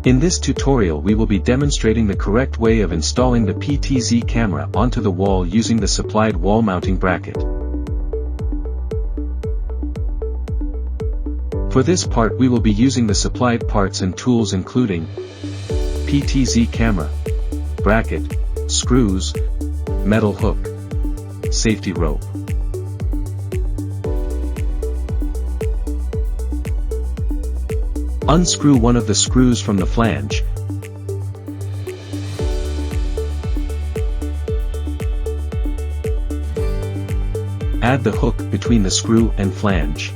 In this tutorial we will be demonstrating the correct way of installing the PTZ camera onto the wall using the supplied wall mounting bracket. For this part we will be using the supplied parts and tools including PTZ camera, bracket, screws, metal hook, safety rope. Unscrew one of the screws from the flange. Add the hook between the screw and flange.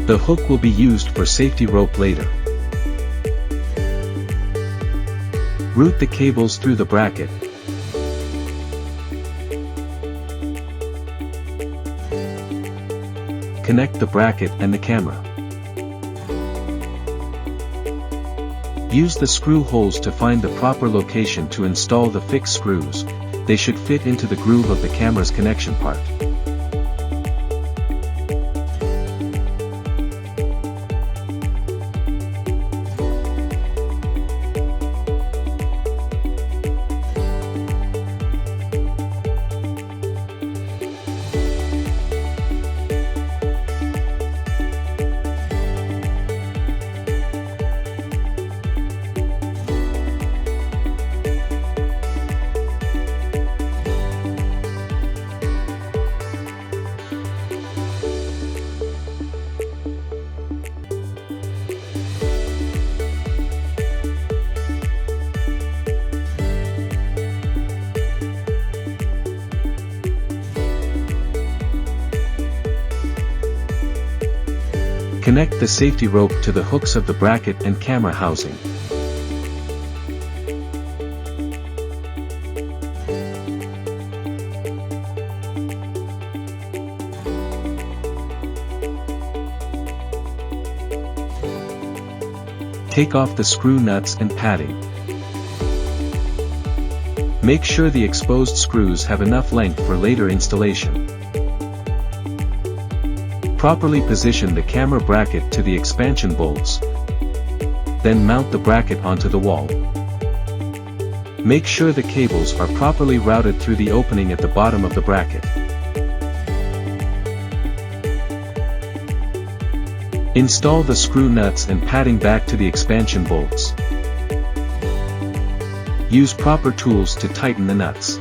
The hook will be used for safety rope later. Route the cables through the bracket. Connect the bracket and the camera. Use the screw holes to find the proper location to install the fixed screws. They should fit into the groove of the camera's connection part. Connect the safety rope to the hooks of the bracket and camera housing. Take off the screw nuts and padding. Make sure the exposed screws have enough length for later installation. Properly position the camera bracket to the expansion bolts. Then mount the bracket onto the wall. Make sure the cables are properly routed through the opening at the bottom of the bracket. Install the screw nuts and padding back to the expansion bolts. Use proper tools to tighten the nuts.